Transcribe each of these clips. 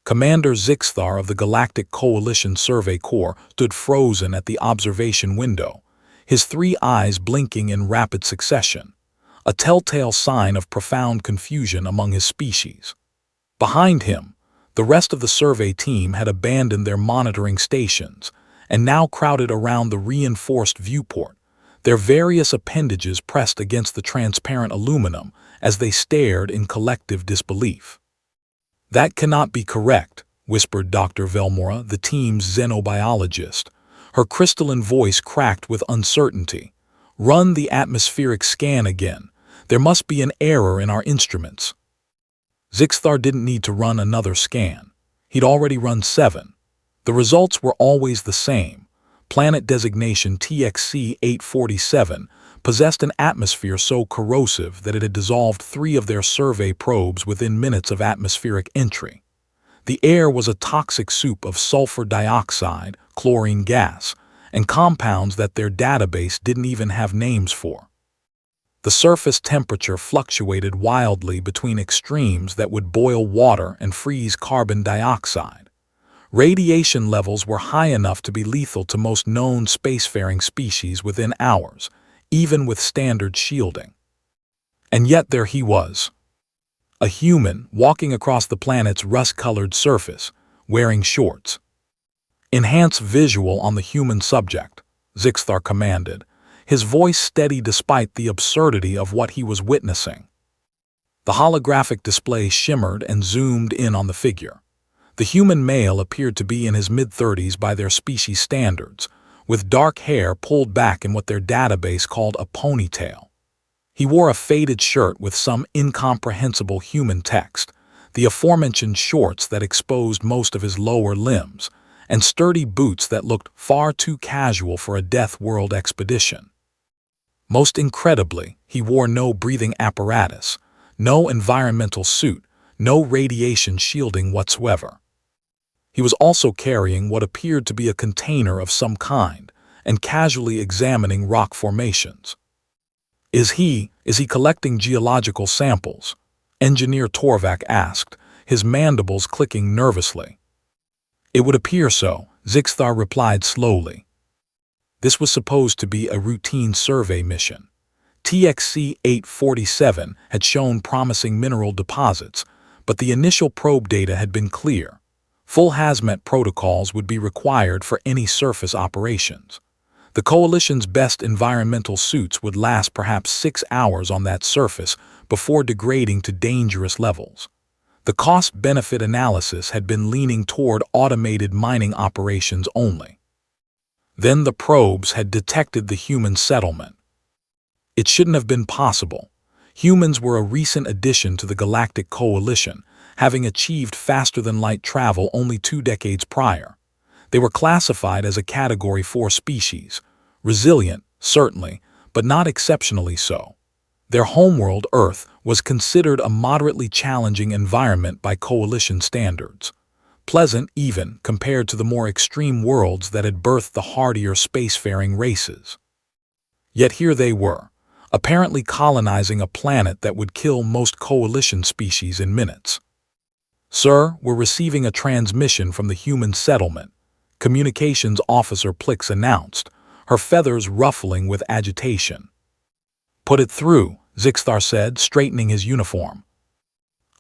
Commander Zixthar of the Galactic Coalition Survey Corps stood frozen at the observation window, his three eyes blinking in rapid succession, a telltale sign of profound confusion among his species. Behind him, the rest of the survey team had abandoned their monitoring stations and now crowded around the reinforced viewport, their various appendages pressed against the transparent aluminum as they stared in collective disbelief. "That cannot be correct," whispered Dr. Velmora, the team's xenobiologist. Her crystalline voice cracked with uncertainty. "Run the atmospheric scan again. There must be an error in our instruments." Zixthar didn't need to run another scan. He'd already run 7. The results were always the same. Planet designation TXC-847 possessed an atmosphere so corrosive that it had dissolved 3 of their survey probes within minutes of atmospheric entry. The air was a toxic soup of sulfur dioxide, chlorine gas, and compounds that their database didn't even have names for. The surface temperature fluctuated wildly between extremes that would boil water and freeze carbon dioxide. Radiation levels were high enough to be lethal to most known spacefaring species within hours, even with standard shielding. And yet there he was, a human walking across the planet's rust-colored surface, wearing shorts. "Enhance visual on the human subject," Zixthar commanded, his voice steady despite the absurdity of what he was witnessing. The holographic display shimmered and zoomed in on the figure. The human male appeared to be in his mid-30s by their species standards, with dark hair pulled back in what their database called a ponytail. He wore a faded shirt with some incomprehensible human text, the aforementioned shorts that exposed most of his lower limbs, and sturdy boots that looked far too casual for a Death World expedition. Most incredibly, he wore no breathing apparatus, no environmental suit, no radiation shielding whatsoever. He was also carrying what appeared to be a container of some kind and casually examining rock formations. Is he collecting geological samples?" Engineer Torvak asked, his mandibles clicking nervously. "It would appear so," Zixthar replied slowly. This was supposed to be a routine survey mission. TXC-847 had shown promising mineral deposits, but the initial probe data had been clear. Full hazmat protocols would be required for any surface operations. The Coalition's best environmental suits would last perhaps 6 hours on that surface before degrading to dangerous levels. The cost-benefit analysis had been leaning toward automated mining operations only. Then the probes had detected the human settlement. It shouldn't have been possible. Humans were a recent addition to the Galactic Coalition, having achieved faster-than-light travel only 2 decades prior. They were classified as a Category 4 species, resilient, certainly, but not exceptionally so. Their homeworld, Earth, was considered a moderately challenging environment by Coalition standards. Pleasant, even, compared to the more extreme worlds that had birthed the hardier spacefaring races. Yet here they were, apparently colonizing a planet that would kill most Coalition species in minutes. "Sir, we're receiving a transmission from the human settlement," Communications Officer Plix announced, her feathers ruffling with agitation. "Put it through," Zixthar said, straightening his uniform.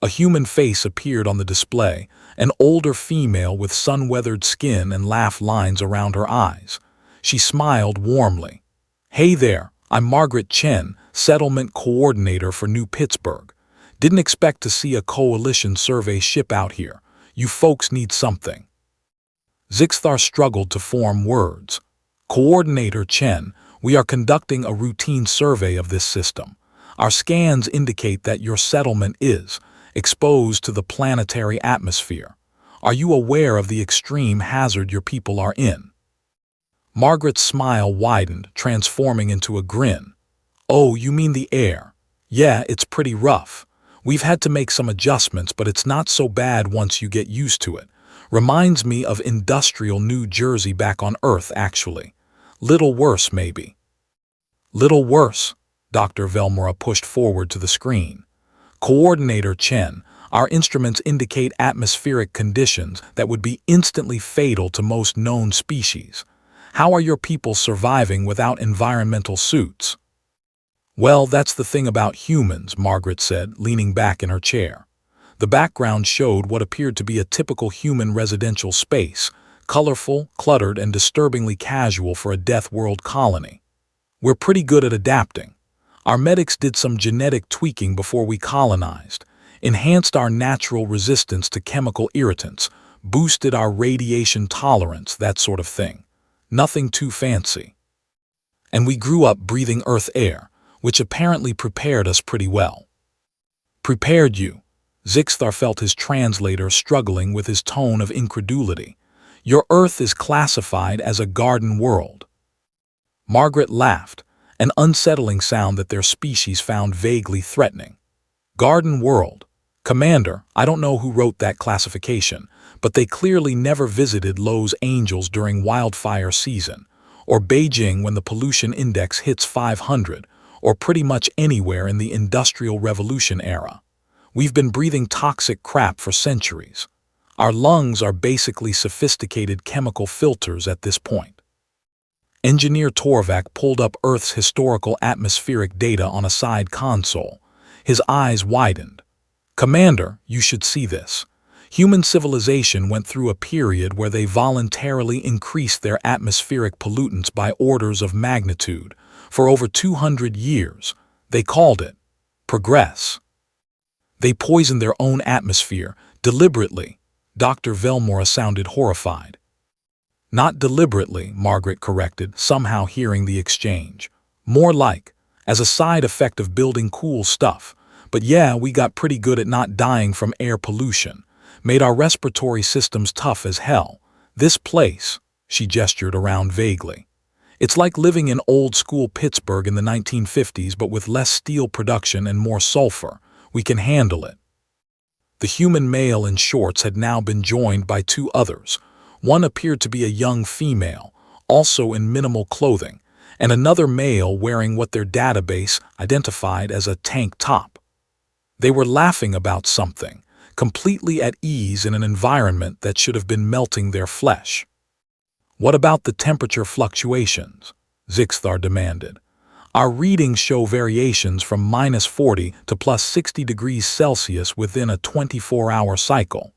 A human face appeared on the display, an older female with sun-weathered skin and laugh lines around her eyes. She smiled warmly. "Hey there, I'm Margaret Chen, Settlement Coordinator for New Pittsburgh. Didn't expect to see a Coalition survey ship out here. You folks need something." Zixthar struggled to form words. "Coordinator Chen, we are conducting a routine survey of this system. Our scans indicate that your settlement is exposed to the planetary atmosphere. Are you aware of the extreme hazard your people are in?" Margaret's smile widened, transforming into a grin. "Oh, you mean the air? Yeah, it's pretty rough. We've had to make some adjustments, but it's not so bad once you get used to it. Reminds me of industrial New Jersey back on Earth, actually. Little worse, maybe." "Little worse?" Dr. Velmora pushed forward to the screen. "Coordinator Chen, Our instruments indicate atmospheric conditions that would be instantly fatal to most known species. How are your people surviving without environmental suits? Well, that's the thing about humans, Margaret said, leaning back in her chair. The background showed what appeared to be a typical human residential space, colorful, cluttered, and disturbingly casual for a death world colony. We're pretty good at adapting. Our medics did some genetic tweaking before we colonized, enhanced our natural resistance to chemical irritants, boosted our radiation tolerance, that sort of thing. Nothing too fancy. And we grew up breathing Earth air, which apparently prepared us pretty well. Prepared you? Zixthar felt his translator struggling with his tone of incredulity. Your Earth is classified as a garden world. Margaret laughed, an unsettling sound that their species found vaguely threatening. Garden world. Commander, I don't know who wrote that classification, but they clearly never visited Los Angeles during wildfire season, or Beijing when the pollution index hits 500, or pretty much anywhere in the Industrial Revolution era. We've been breathing toxic crap for centuries. Our lungs are basically sophisticated chemical filters at this point. Engineer Torvak pulled up Earth's historical atmospheric data on a side console. His eyes widened. Commander, you should see this. Human civilization went through a period where they voluntarily increased their atmospheric pollutants by orders of magnitude. For over 200 years, they called it progress. They poisoned their own atmosphere, deliberately. Dr. Velmora sounded horrified. Not deliberately, Margaret corrected, somehow hearing the exchange. More like, as a side effect of building cool stuff. But yeah, we got pretty good at not dying from air pollution. Made our respiratory systems tough as hell. This place, she gestured around vaguely. It's like living in old-school Pittsburgh in the 1950s, but with less steel production and more sulfur. We can handle it. The human male in shorts had now been joined by two others. One appeared to be a young female, also in minimal clothing, and another male wearing what their database identified as a tank top. They were laughing about something, completely at ease in an environment that should have been melting their flesh. What about the temperature fluctuations? Zixthar demanded. Our readings show variations from -40 to +60 degrees Celsius within a 24-hour cycle.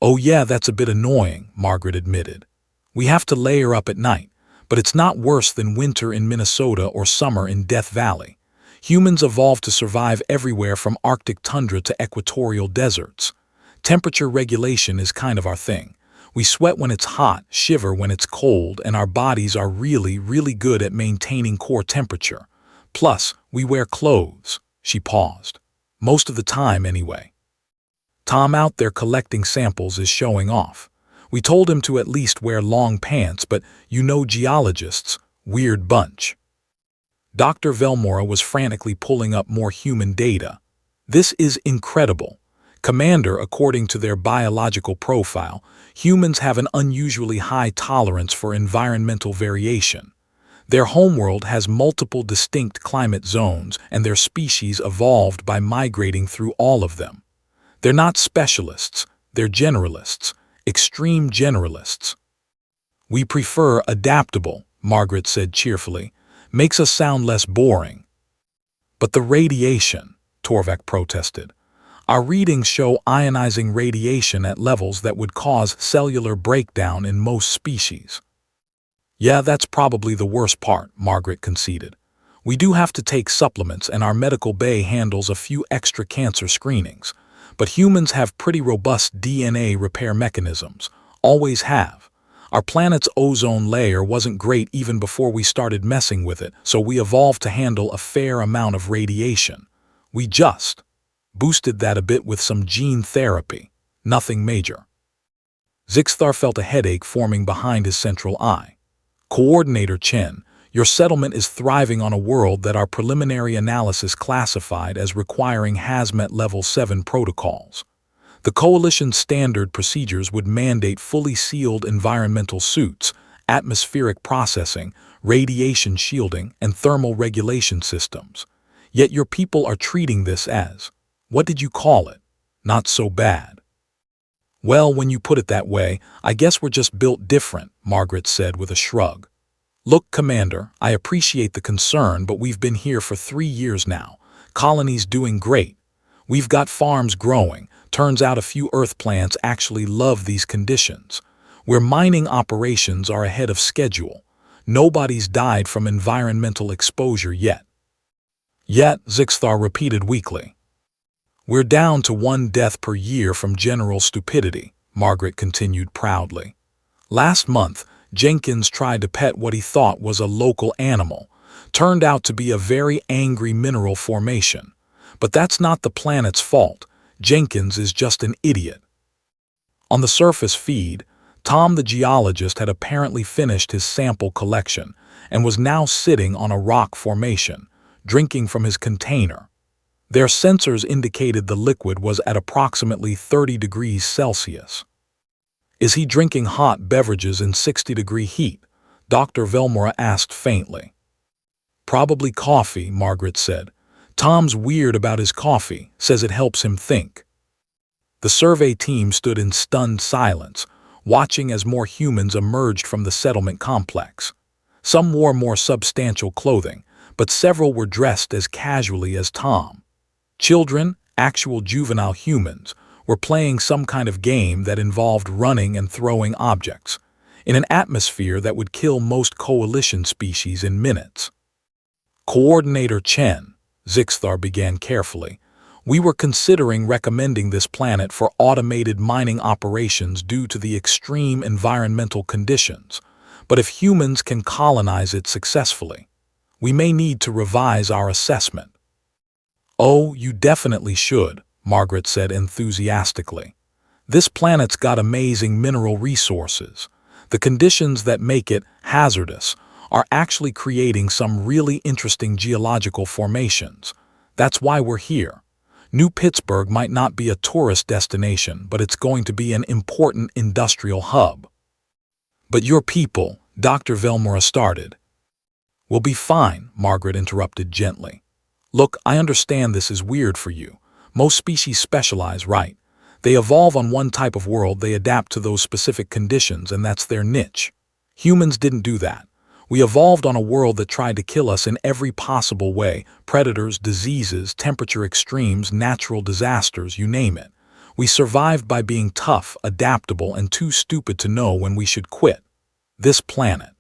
Oh yeah, that's a bit annoying, Margaret admitted. We have to layer up at night, but it's not worse than winter in Minnesota or summer in Death Valley. Humans evolved to survive everywhere from Arctic tundra to equatorial deserts. Temperature regulation is kind of our thing. We sweat when it's hot, shiver when it's cold, and our bodies are really, really good at maintaining core temperature. Plus, we wear clothes. She paused. Most of the time, anyway. Tom out there collecting samples is showing off. We told him to at least wear long pants, but you know geologists, weird bunch. Dr. Velmora was frantically pulling up more human data. This is incredible. Commander, according to their biological profile, humans have an unusually high tolerance for environmental variation. Their homeworld has multiple distinct climate zones, and their species evolved by migrating through all of them. They're not specialists, they're generalists, extreme generalists. We prefer adaptable, Margaret said cheerfully. Makes us sound less boring. But the radiation, Torvak protested. Our readings show ionizing radiation at levels that would cause cellular breakdown in most species. Yeah, that's probably the worst part, Margaret conceded. We do have to take supplements, and our medical bay handles a few extra cancer screenings. But humans have pretty robust DNA repair mechanisms, always have. Our planet's ozone layer wasn't great even before we started messing with it, so we evolved to handle a fair amount of radiation. We just boosted that a bit with some gene therapy. Nothing major. Zixthar felt a headache forming behind his central eye. Coordinator Chen, your settlement is thriving on a world that our preliminary analysis classified as requiring Hazmat Level 7 protocols. The Coalition's standard procedures would mandate fully sealed environmental suits, atmospheric processing, radiation shielding, and thermal regulation systems. Yet your people are treating this as, what did you call it? Not so bad. Well, when you put it that way, I guess we're just built different, Margaret said with a shrug. Look, Commander, I appreciate the concern, but we've been here for 3 years now. Colony's doing great. We've got farms growing. Turns out a few Earth plants actually love these conditions. Where mining operations are ahead of schedule. Nobody's died from environmental exposure yet. Yet, Zixthar repeated weakly. We're down to 1 death per year from general stupidity, Margaret continued proudly. Last month, Jenkins tried to pet what he thought was a local animal. Turned out to be a very angry mineral formation. But that's not the planet's fault. Jenkins is just an idiot. On the surface feed, Tom the geologist had apparently finished his sample collection and was now sitting on a rock formation, drinking from his container. Their sensors indicated the liquid was at approximately 30 degrees Celsius. Is he drinking hot beverages in 60-degree heat? Dr. Velmora asked faintly. Probably coffee, Margaret said. Tom's weird about his coffee, says it helps him think. The survey team stood in stunned silence, watching as more humans emerged from the settlement complex. Some wore more substantial clothing, but several were dressed as casually as Tom. Children, actual juvenile humans, were playing some kind of game that involved running and throwing objects, in an atmosphere that would kill most coalition species in minutes. Coordinator Chen, Zixthar began carefully, we were considering recommending this planet for automated mining operations due to the extreme environmental conditions, but if humans can colonize it successfully, we may need to revise our assessment. Oh, you definitely should, Margaret said enthusiastically. This planet's got amazing mineral resources. The conditions that make it hazardous are actually creating some really interesting geological formations. That's why we're here. New Pittsburgh might not be a tourist destination, but it's going to be an important industrial hub. But your people, Dr. Velmora started. Will be fine, Margaret interrupted gently. Look, I understand this is weird for you. Most species specialize, right? They evolve on one type of world, they adapt to those specific conditions, and that's their niche. Humans didn't do that. We evolved on a world that tried to kill us in every possible way. Predators, diseases, temperature extremes, natural disasters, you name it. We survived by being tough, adaptable, and too stupid to know when we should quit. This planet.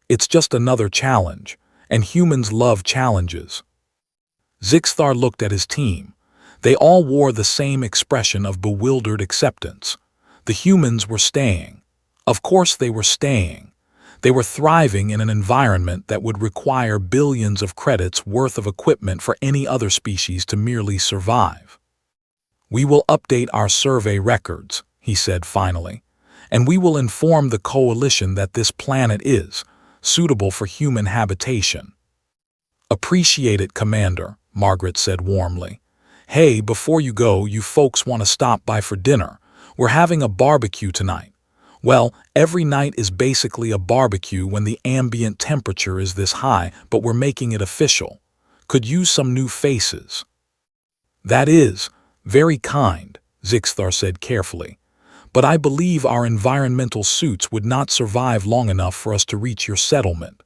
It's just another challenge, and humans love challenges. Zixthar looked at his team. They all wore the same expression of bewildered acceptance. The humans were staying. Of course they were staying. They were thriving in an environment that would require billions of credits worth of equipment for any other species to merely survive. We will update our survey records, he said finally, and we will inform the coalition that this planet is suitable for human habitation. Appreciate it, Commander, Margaret said warmly. Hey, before you go, you folks want to stop by for dinner. We're having a barbecue tonight. Well, every night is basically a barbecue when the ambient temperature is this high, but we're making it official. Could use some new faces. That is very kind, Zixthar said carefully. But I believe our environmental suits would not survive long enough for us to reach your settlement.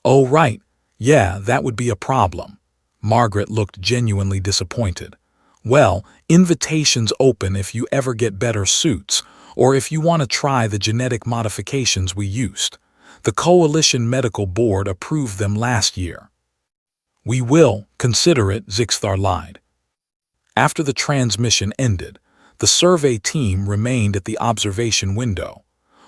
Oh, right. Yeah, that would be a problem. Margaret looked genuinely disappointed. Well, invitations open if you ever get better suits, or if you want to try the genetic modifications we used. The Coalition Medical Board approved them last year. We will consider it, Zixthar lied. After the transmission ended, the survey team remained at the observation window,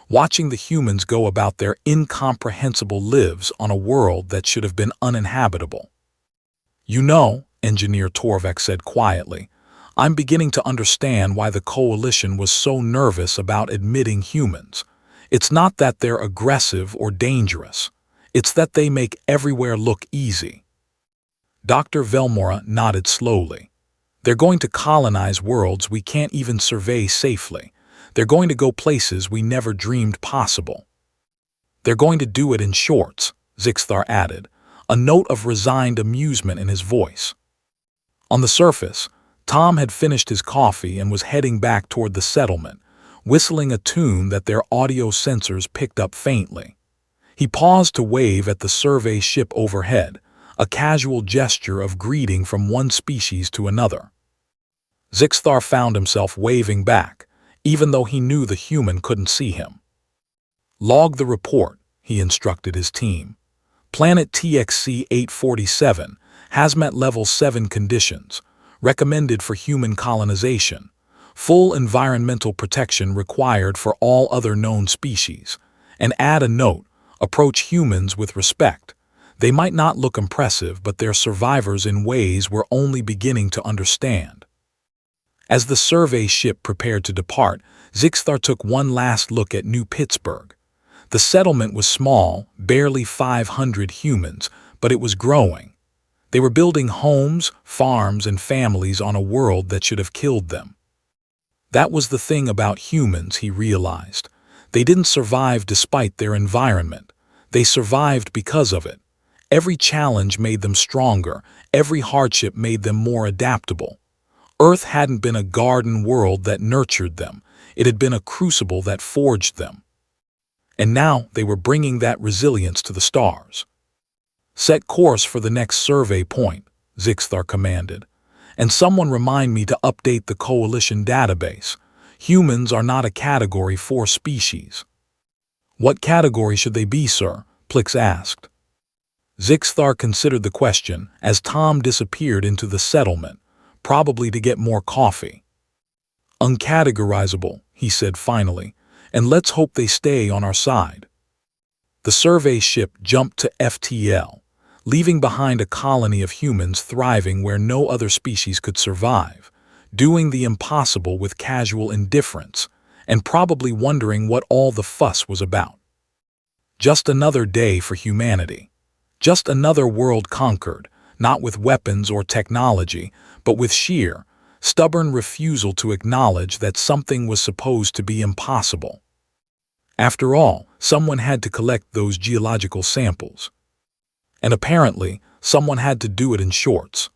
watching the humans go about their incomprehensible lives on a world that should have been uninhabitable. You know, Engineer Torvik said quietly, I'm beginning to understand why the Coalition was so nervous about admitting humans. It's not that they're aggressive or dangerous. It's that they make everywhere look easy. Dr. Velmora nodded slowly. They're going to colonize worlds we can't even survey safely. They're going to go places we never dreamed possible. They're going to do it in shorts, Zixthar added, a note of resigned amusement in his voice. On the surface, Tom had finished his coffee and was heading back toward the settlement, whistling a tune that their audio sensors picked up faintly. He paused to wave at the survey ship overhead, a casual gesture of greeting from one species to another. Zixthar found himself waving back, even though he knew the human couldn't see him. "Log the report," he instructed his team. "Planet TXC 847, hazmat level 7 conditions, recommended for human colonization. Full environmental protection required for all other known species. And add a note, approach humans with respect. They might not look impressive, but they're survivors in ways we're only beginning to understand." As the survey ship prepared to depart, Zixthar took one last look at New Pittsburgh. The settlement was small, barely 500 humans, but it was growing. They were building homes, farms, and families on a world that should have killed them. That was the thing about humans, he realized. They didn't survive despite their environment. They survived because of it. Every challenge made them stronger. Every hardship made them more adaptable. Earth hadn't been a garden world that nurtured them. It had been a crucible that forged them. And now they were bringing that resilience to the stars. "Set course for the next survey point," Zixthar commanded. "And someone remind me to update the Coalition database. Humans are not a Category 4 species." "What category should they be, sir?" Plix asked. Zixthar considered the question as Tom disappeared into the settlement, probably to get more coffee. "Uncategorizable," he said finally, "and let's hope they stay on our side." The survey ship jumped to FTL, leaving behind a colony of humans thriving where no other species could survive, doing the impossible with casual indifference, and probably wondering what all the fuss was about. Just another day for humanity. Just another world conquered, not with weapons or technology, but with sheer, stubborn refusal to acknowledge that something was supposed to be impossible. After all, someone had to collect those geological samples. And apparently, someone had to do it in shorts.